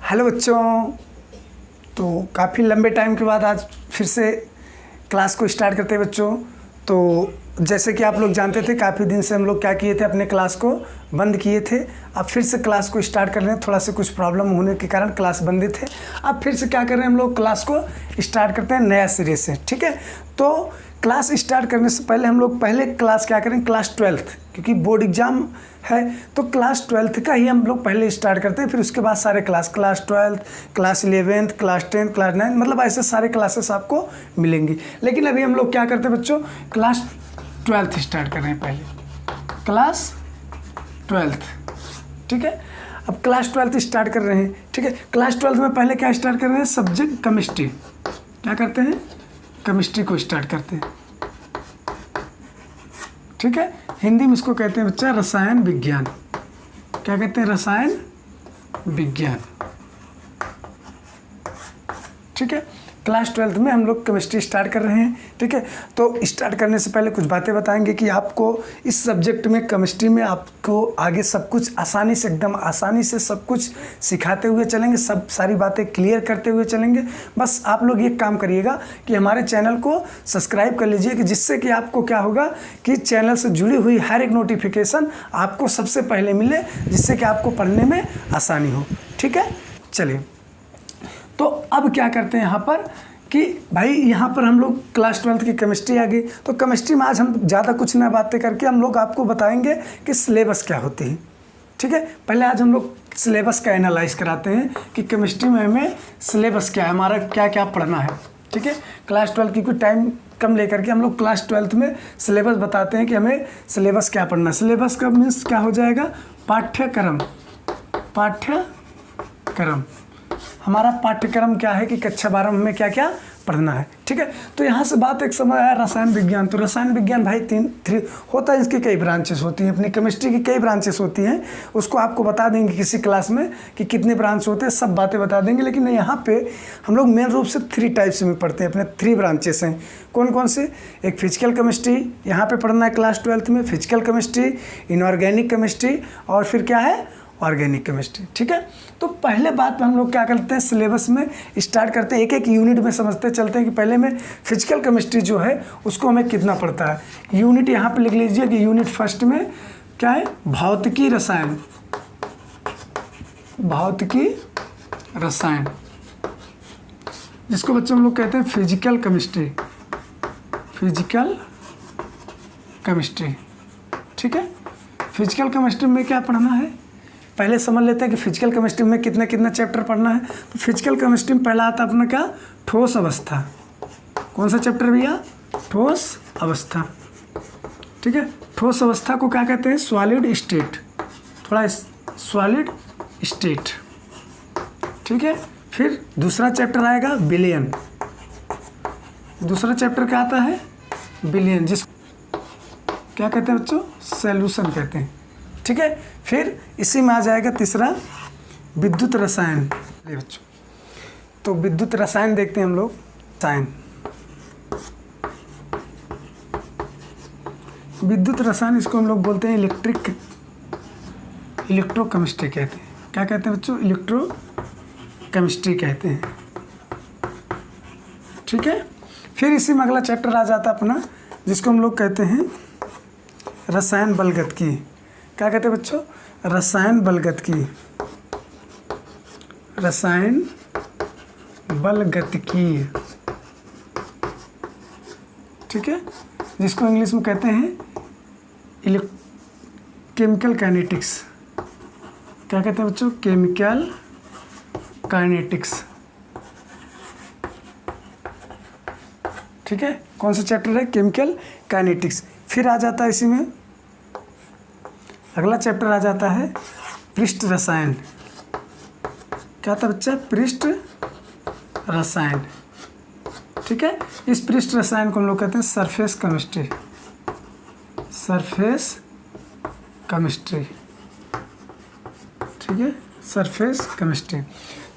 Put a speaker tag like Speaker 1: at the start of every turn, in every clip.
Speaker 1: Hello बच्चों। तो काफ़ी लंबे टाइम के बाद आज फिर से क्लास को स्टार्ट करते हैं बच्चों। तो जैसे कि आप लोग जानते थे काफ़ी दिन से हम लोग क्या किए थे, अपने क्लास को बंद किए थे। अब फिर से क्लास को स्टार्ट कर रहे हैं, थोड़ा सा कुछ प्रॉब्लम होने के कारण क्लास बंद थे। अब फिर से क्या कर रहे हैं, हम लोग क्लास को स्टार्ट करते हैं नया सिरे से, ठीक है। तो क्लास स्टार्ट करने से पहले हम लोग पहले क्लास क्या करें, क्लास 12th, क्योंकि बोर्ड एग्ज़ाम है तो क्लास 12th का ही हम लोग पहले स्टार्ट करते हैं। फिर उसके बाद सारे class 12th, class 11th, class 10th, class 9, मतलब ऐसे सारे क्लासेस आपको मिलेंगी। लेकिन अभी हम लोग क्या करते हैं बच्चों, क्लास 12th स्टार्ट कर रहे हैं पहले, क्लास 12th, ठीक है। अब क्लास 12th स्टार्ट कर रहे हैं, ठीक है। क्लास 12th में पहले क्या स्टार्ट कर रहे हैं, सब्जेक्ट केमिस्ट्री। क्या करते हैं, केमिस्ट्री को स्टार्ट करते हैं, ठीक है। हिंदी में इसको कहते हैं बच्चा रसायन विज्ञान। क्या कहते हैं, रसायन विज्ञान, ठीक है। क्लास 12th में हम लोग केमिस्ट्री स्टार्ट कर रहे हैं, ठीक है। तो स्टार्ट करने से पहले कुछ बातें बताएंगे कि आपको इस सब्जेक्ट में, केमिस्ट्री में, आपको आगे सब कुछ आसानी से, एकदम आसानी से सब कुछ सिखाते हुए चलेंगे, सब सारी बातें क्लियर करते हुए चलेंगे। बस आप लोग ये काम करिएगा कि हमारे चैनल को सब्सक्राइब कर लीजिए, कि जिससे कि आपको क्या होगा कि चैनल से जुड़ी हुई हर एक नोटिफिकेशन आपको सबसे पहले मिले, जिससे कि आपको पढ़ने में आसानी हो, ठीक है। चलिए, तो अब क्या करते हैं यहाँ पर कि भाई यहाँ पर हम लोग क्लास 12th की केमिस्ट्री आ गई। तो केमिस्ट्री में आज हम ज़्यादा कुछ ना बातें करके हम लोग आपको बताएंगे कि सिलेबस क्या होती है, ठीक है। पहले आज हम लोग सिलेबस का एनालाइज कराते हैं कि केमिस्ट्री में हमें सिलेबस क्या है, हमारा क्या क्या पढ़ना है, ठीक है। क्लास 12 की कोई टाइम कम लेकर के हम लोग क्लास 12th में सिलेबस बताते हैं कि हमें सिलेबस क्या पढ़ना है। सिलेबस का मीन्स क्या हो जाएगा, पाठ्यक्रम। पाठ्यक्रम हमारा पाठ्यक्रम क्या है कि कक्षा 12 में हमें क्या क्या पढ़ना है, ठीक है। तो यहाँ से बात एक समझ आया, रसायन विज्ञान। तो रसायन विज्ञान भाई थ्री होता है, इसकी कई ब्रांचेस होती हैं, अपनी केमिस्ट्री की कई ब्रांचेस होती हैं। उसको आपको बता देंगे किसी क्लास में कि कितने ब्रांच होते हैं, सब बातें बता देंगे। लेकिन यहाँ पे हम लोग मेन रूप से 3 टाइप्स में पढ़ते हैं, अपने 3 ब्रांचेस हैं। कौन कौन से, एक फिजिकल केमिस्ट्री यहाँ पे पढ़ना है क्लास 12th में, फिजिकल केमिस्ट्री, इनऑर्गेनिक केमिस्ट्री, और फिर क्या है, ऑर्गेनिक केमिस्ट्री, ठीक है। तो पहले बात हम लोग क्या करते हैं, सिलेबस में स्टार्ट करते हैं, एक एक यूनिट में समझते चलते हैं कि पहले में फिजिकल केमिस्ट्री जो है उसको हमें कितना पड़ता है। यूनिट यहाँ पे लिख लीजिए कि यूनिट फर्स्ट में क्या है, भौतिकी रसायन। भौतिकी रसायन, जिसको बच्चों हम लोग कहते हैं फिजिकल केमिस्ट्री। फिजिकल केमिस्ट्री, ठीक है। फिजिकल केमिस्ट्री में क्या पढ़ना है, पहले समझ लेते हैं कि फिजिकल केमिस्ट्री में कितना कितना चैप्टर पढ़ना है। तो फिजिकल केमिस्ट्री में पहला आता है अपना क्या, ठोस अवस्था। कौन सा चैप्टर भैया, ठोस अवस्था, ठीक है। ठोस अवस्था को क्या कहते हैं, सॉलिड स्टेट, थोड़ा सॉलिड स्टेट, ठीक है। फिर दूसरा चैप्टर आएगा विलयन। दूसरा चैप्टर क्या आता है, विलयन, जिस क्या कहते हैं बच्चों, सॉल्यूशन कहते हैं, ठीक है। फिर इसी में आ जाएगा तीसरा विद्युत रसायन। बच्चों तो विद्युत रसायन देखते हैं हम लोग, रसायन, विद्युत रसायन, इसको हम लोग बोलते हैं इलेक्ट्रोकेमिस्ट्री कहते हैं। क्या कहते हैं बच्चों, इलेक्ट्रोकेमिस्ट्री कहते हैं, ठीक है। फिर इसी में अगला चैप्टर आ जाता है अपना, जिसको हम लोग कहते हैं रसायन बलगतिकी। क्या कहते हैं बच्चों, रसायन बलगतिकी। रसायन बलगतिकी, ठीक है, जिसको इंग्लिश में कहते हैं केमिकल काइनेटिक्स। क्या कहते हैं बच्चों, केमिकल काइनेटिक्स, ठीक है। कौन सा चैप्टर है, केमिकल काइनेटिक्स। फिर आ जाता है इसी में अगला चैप्टर आ जाता है पृष्ठ रसायन। क्या था बच्चा, पृष्ठ रसायन, ठीक है। इस पृष्ठ रसायन को हम लोग कहते हैं सरफेस केमिस्ट्री। सरफेस केमिस्ट्री, ठीक है, सरफेस केमिस्ट्री।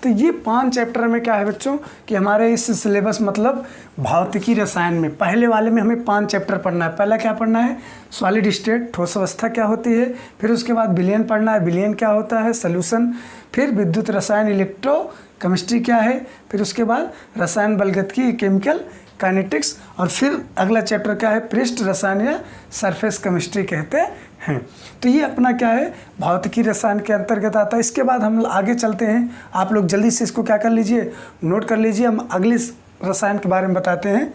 Speaker 1: तो ये 5 चैप्टर में क्या है बच्चों कि हमारे इस सिलेबस मतलब भौतिकी रसायन में पहले वाले में हमें 5 चैप्टर पढ़ना है। पहला क्या पढ़ना है, सॉलिड स्टेट, ठोस अवस्था क्या होती है। फिर उसके बाद विलयन पढ़ना है, विलयन क्या होता है, सॉल्यूशन। फिर विद्युत रसायन इलेक्ट्रो केमिस्ट्री क्या है, फिर उसके बाद रसायन बलगतिकी केमिकल काइनेटिक्स, और फिर अगला चैप्टर क्या है, पृष्ठ रसायन या सरफेस केमिस्ट्री कहते हैं। तो ये अपना क्या है, भौतिकी रसायन के अंतर्गत आता है। इसके बाद हम आगे चलते हैं, आप लोग जल्दी से इसको क्या कर लीजिए, नोट कर लीजिए। हम अगले रसायन के बारे में बताते हैं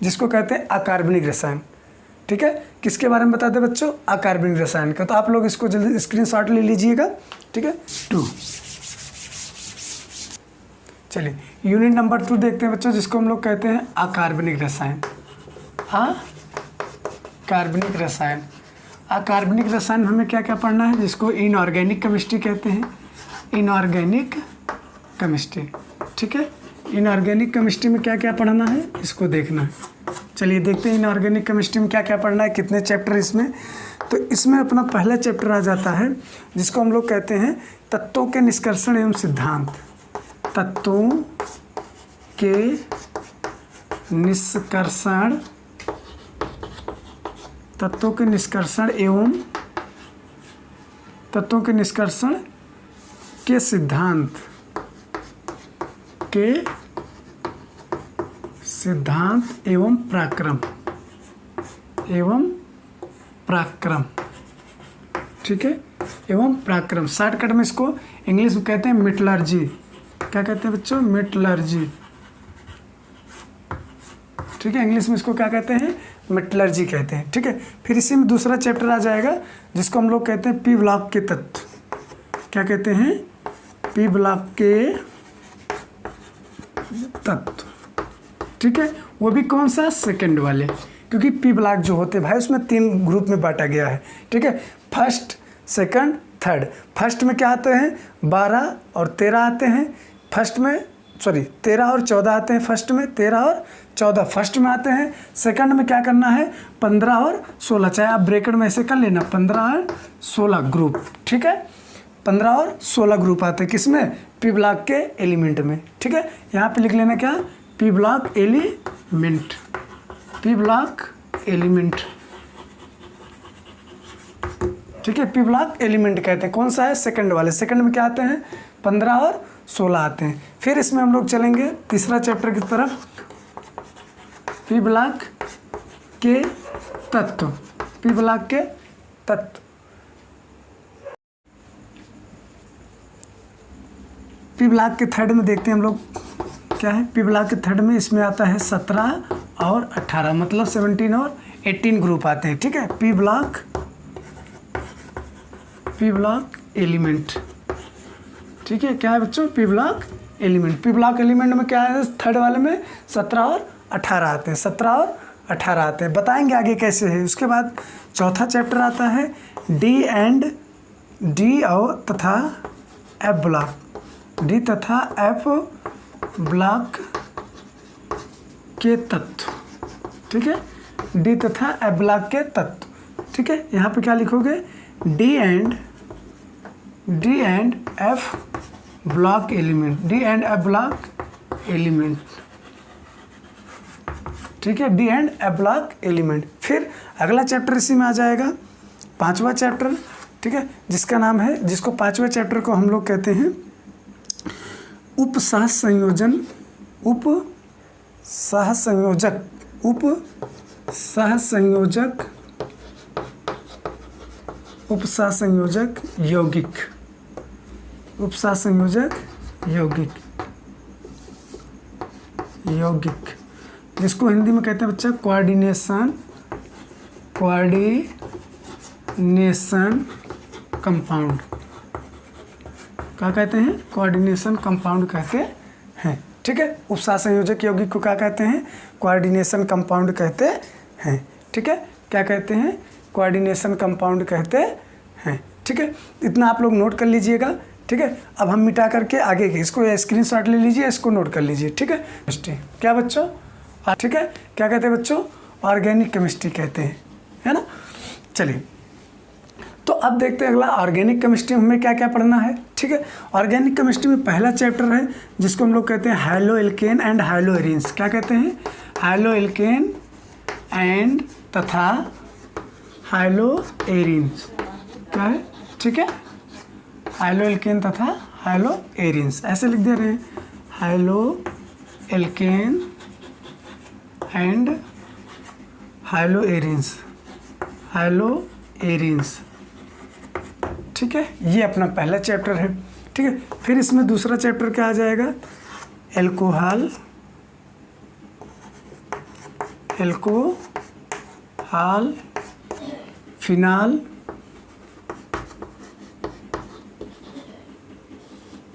Speaker 1: जिसको कहते हैं अकार्बनिक रसायन। ठीक है, किसके बारे में बताते हैं बच्चों, अकार्बनिक रसायन का। तो आप लोग इसको जल्दी स्क्रीनशॉट ले लीजिएगा। ठीक है, 2, चलिए यूनिट नंबर 2 देखते हैं बच्चों, जिसको हम लोग कहते हैं अकार्बनिक रसायन। कार्बनिक रसायन, अकार्बनिक रसायन हमें क्या क्या पढ़ना है, जिसको इनऑर्गेनिक केमिस्ट्री कहते हैं, इनऑर्गेनिक केमिस्ट्री। ठीक है, इनऑर्गेनिक केमिस्ट्री में क्या क्या पढ़ना है इसको देखना है। चलिए देखते हैं इनऑर्गेनिक केमिस्ट्री में क्या क्या पढ़ना है, कितने चैप्टर इसमें। तो इसमें अपना पहला चैप्टर आ जाता है जिसको हम लोग कहते हैं तत्वों के निष्कर्षण एवं सिद्धांत। तत्वों के निष्कर्षण, तत्वों के निष्कर्षण एवं तत्वों के निष्कर्षण के सिद्धांत, के सिद्धांत एवं पराक्रम, एवं पराक्रम। ठीक है, एवं पराक्रम, शॉर्टकट में इसको इंग्लिश में कहते हैं मेटलर्जी। क्या कहते हैं बच्चों, मेटलर्जी। ठीक है, इंग्लिश में इसको क्या कहते हैं, मेटलर्जी कहते हैं। ठीक है, फिर इसी में दूसरा चैप्टर आ जाएगा जिसको हम लोग कहते हैं पी ब्लॉक के तत्व। क्या कहते हैं, पी ब्लॉक के तत्व। ठीक है, वो भी कौन सा, सेकंड वाले, क्योंकि पी ब्लॉक जो होते हैं भाई उसमें 3 ग्रुप में बांटा गया है। ठीक है, फर्स्ट, सेकंड, थर्ड। फर्स्ट में क्या आते हैं, 12 और 13 आते हैं फर्स्ट में, 13 और 14 आते हैं फर्स्ट में, 13 और 14 फर्स्ट में आते हैं। सेकंड में क्या करना है, 15 और 16, चाहे आप ब्रैकेट में ऐसे कर लेना, 15 और 16 ग्रुप। ठीक है, 15 और 16 ग्रुप आते हैं किसमें, पी ब्लॉक के एलिमेंट में। ठीक है, यहाँ पे लिख लेना क्या, P block element, P block element. ठीक है, पी ब्लॉक एलिमेंट कहते हैं, कौन सा है, सेकंड वाले। सेकंड में क्या आते हैं, 15 और 16 आते हैं। फिर इसमें हम लोग चलेंगे तीसरा चैप्टर की तरफ, पी ब्लॉक के तत्व, पी ब्लॉक के तत्व। पी ब्लॉक के थर्ड में देखते हैं हम लोग क्या है, पी ब्लॉक के थर्ड में इसमें आता है 17 और 18, मतलब 17 और 18 ग्रुप आते हैं। ठीक है, पी ब्लॉक एलिमेंट। ठीक है, क्या है बच्चों, P block element. P block element में क्या है, थर्ड वाले में 17 और 18 आते हैं, 17 और 18 आते हैं। बताएंगे आगे कैसे है। उसके बाद चौथा चैप्टर आता है डी और तथा एफ ब्लॉक, डी तथा एफ ब्लॉक के तत्व। ठीक है, डी तथा एफ ब्लॉक के तत्व। ठीक है, यहाँ पे क्या लिखोगे, D and F block element, D and F block element. ठीक है, D and F block element. फिर अगला चैप्टर इसी में आ जाएगा, 5वां चैप्टर। ठीक है, जिसका नाम है, जिसको 5वें चैप्टर को हम लोग कहते हैं उप सहसंयोजक, यौगिक, जिसको हिंदी में कहते हैं बच्चा कोऑर्डिनेशन कंपाउंड। क्या कहते हैं, कोऑर्डिनेशन कंपाउंड कहते हैं। ठीक है, उपसहसंयोजक यौगिक को क्या कहते हैं, कोऑर्डिनेशन कंपाउंड कहते हैं। ठीक है, क्या कहते हैं, कोऑर्डिनेशन कंपाउंड कहते हैं। ठीक है, इतना आप लोग नोट कर लीजिएगा। ठीक है, अब हम मिटा करके आगे के इसको स्क्रीनशॉट ले लीजिए, इसको नोट कर लीजिए। ठीक है, क्या बच्चों, ठीक है, क्या कहते हैं बच्चों, ऑर्गेनिक केमिस्ट्री कहते हैं, है ना। चलिए तो अब देखते हैं अगला ऑर्गेनिक केमिस्ट्री में हमें क्या क्या पढ़ना है। ठीक है, ऑर्गेनिक केमिस्ट्री में पहला चैप्टर है जिसको हम लोग कहते हैं high-low alkene and high-low arenes. क्या कहते हैं, हाइलो एल्केन एंड तथा हाइलो एरिन्स। क्या है, ठीक है, हाइलो एल्केन तथा हाइलो एरिन्स, ऐसे लिख दे रहे हैं, high-low alkene and high-low arenes, high-low arenes. ठीक है, ये अपना पहला चैप्टर है। ठीक है, फिर इसमें दूसरा चैप्टर क्या आ जाएगा, एल्कोहल, एल्कोहल, फिनाल,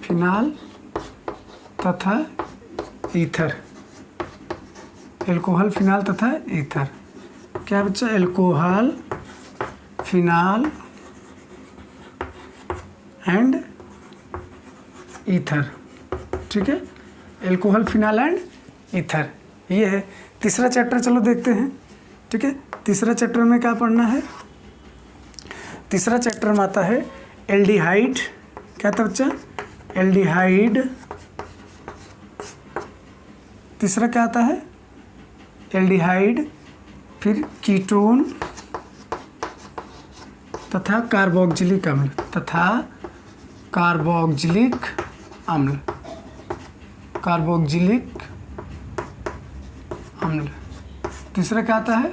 Speaker 1: फिनाल तथा ईथर, एल्कोहल, फिनाल तथा ईथर। क्या बच्चा, एल्कोहल, फिनाल एंड ईथर। ठीक है, एल्कोहल, फिनाल एंड ईथर, ये है तीसरा चैप्टर। चलो देखते हैं। ठीक है, तीसरा चैप्टर में क्या पढ़ना है, तीसरा चैप्टर में आता है एल्डिहाइड। क्या था बच्चा, एल्डिहाइड। तीसरा क्या आता है, एल्डिहाइड, फिर कीटोन तथा कार्बोक्जिलिक अम्ल, तथा कार्बोक्जिलिक अम्ल, कार्बोक्जिलिक अम्ल। तीसरा क्या आता है,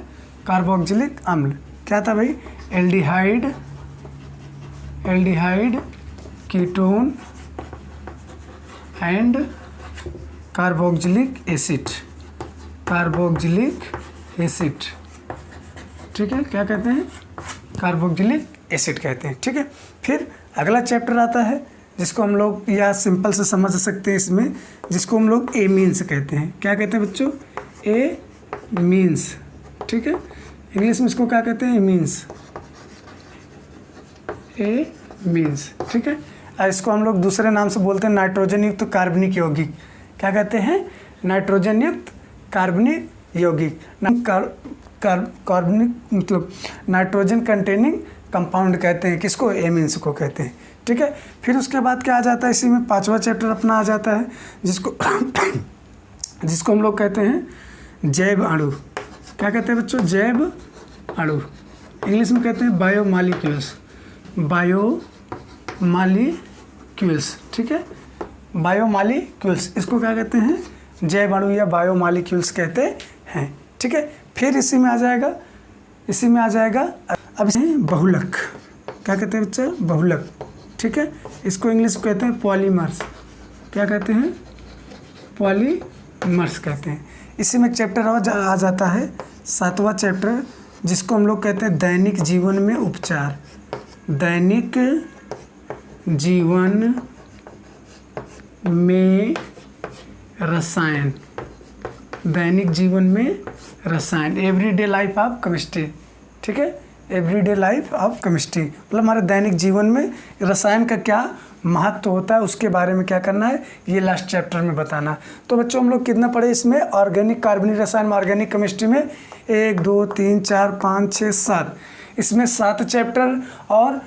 Speaker 1: कार्बोक्जिलिक अम्ल। क्या था भाई, aldehyde, aldehyde, ketone and carboxylic acid, carboxylic acid. ठीक है, क्या कहते हैं, कार्बोक्जिलिक एसिड कहते हैं। ठीक है, फिर अगला चैप्टर आता है जिसको हम लोग या सिंपल से समझ सकते हैं इसमें, जिसको हम लोग एमीन्स कहते हैं। क्या कहते हैं बच्चों, ए मीन्स। ठीक है, इंग्लिश में इसको क्या कहते हैं, एमीन्स, ए मीन्स। ठीक है, इसको हम लोग दूसरे नाम से बोलते हैं नाइट्रोजन युक्त कार्बनिक यौगिक। क्या कहते हैं, नाइट्रोजन युक्त कार्बनिक यौगिक। कार्बनिक मतलब नाइट्रोजन कंटेनिंग कंपाउंड कहते हैं किसको, एमीन्स को कहते हैं। ठीक है, फिर उसके बाद क्या आ जाता है, इसी में पांचवा चैप्टर अपना आ जाता है जिसको जिसको हम लोग कहते हैं जैव अणु। क्या कहते हैं बच्चों, जैव अणु। इंग्लिश में कहते हैं बायोमॉलिक्यूल्स, बायोमॉलिक्यूल्स। ठीक है, बायोमॉलिक्यूल्स, इसको क्या कहते हैं, जैव अणु या बायोमॉलिक्यूल्स कहते हैं। ठीक है, फिर इसी में आ जाएगा, इसी में आ जाएगा अब बहुलक। क्या कहते हैं बच्चा, बहुलक। ठीक है, इसको इंग्लिश में कहते हैं पॉलीमर्स। क्या कहते हैं, पॉलीमर्स कहते हैं। इसी में एक चैप्टर और आ जाता है, सातवां चैप्टर, जिसको हम लोग कहते हैं दैनिक जीवन में उपचार, दैनिक जीवन में रसायन, दैनिक जीवन में रसायन, एवरीडे लाइफ ऑफ केमिस्ट्री। ठीक है, एवरीडे लाइफ ऑफ केमिस्ट्री मतलब हमारे दैनिक जीवन में रसायन का क्या महत्व होता है उसके बारे में क्या करना है, ये लास्ट चैप्टर में बताना। तो बच्चों हम लोग कितना पढ़े इसमें, ऑर्गेनिक कार्बनिक रसायन में, ऑर्गेनिक केमिस्ट्री में 1 2 3 4 5 6 7, इसमें 7 चैप्टर। और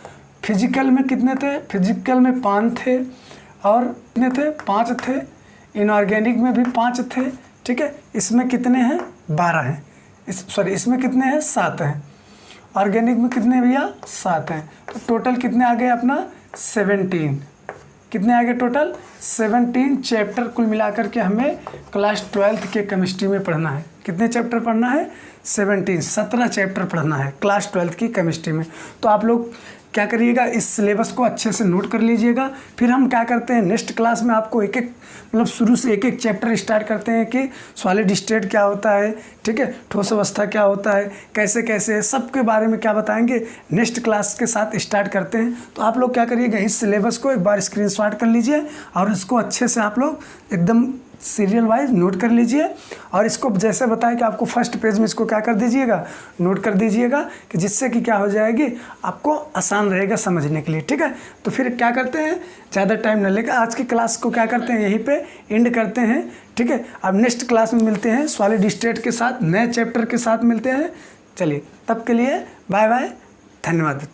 Speaker 1: फिजिकल में कितने थे, फिजिकल में 5 थे, और कितने थे, 5 थे। इनऑर्गेनिक में भी 5 थे। ठीक है, इसमें कितने हैं, 12 हैं। इसमें कितने हैं, 7 हैं। ऑर्गेनिक में कितने भैया, 7 हैं। तो टोटल कितने आ गए अपना, 17। कितने आ गए टोटल, 17 चैप्टर कुल मिलाकर के हमें क्लास 12th के केमिस्ट्री में पढ़ना है। कितने चैप्टर पढ़ना है, 17 चैप्टर पढ़ना है क्लास 12th की केमिस्ट्री में। तो आप लोग क्या करिएगा, इस सिलेबस को अच्छे से नोट कर लीजिएगा। फिर हम क्या करते हैं, नेक्स्ट क्लास में आपको एक एक मतलब शुरू से एक एक चैप्टर स्टार्ट करते हैं कि सॉलिड स्टेट क्या होता है, ठीक है, ठोस अवस्था क्या होता है, कैसे कैसे सब के बारे में क्या बताएंगे, नेक्स्ट क्लास के साथ स्टार्ट करते हैं। तो आप लोग क्या करिएगा, इस सिलेबस को एक बार स्क्रीनशॉट कर लीजिए और इसको अच्छे से आप लोग एकदम सीरियल वाइज नोट कर लीजिए। और इसको जैसे बताया कि आपको फर्स्ट पेज में इसको क्या कर दीजिएगा, नोट कर दीजिएगा, कि जिससे कि क्या हो जाएगी, आपको आसान रहेगा समझने के लिए। ठीक है, तो फिर क्या करते हैं, ज़्यादा टाइम न लेकर आज की क्लास को क्या करते हैं, यहीं पे एंड करते हैं। ठीक है, अब नेक्स्ट क्लास में मिलते हैं सॉलिड स्टेट के साथ, नए चैप्टर के साथ मिलते हैं। चलिए, तब के लिए बाय बाय, धन्यवाद।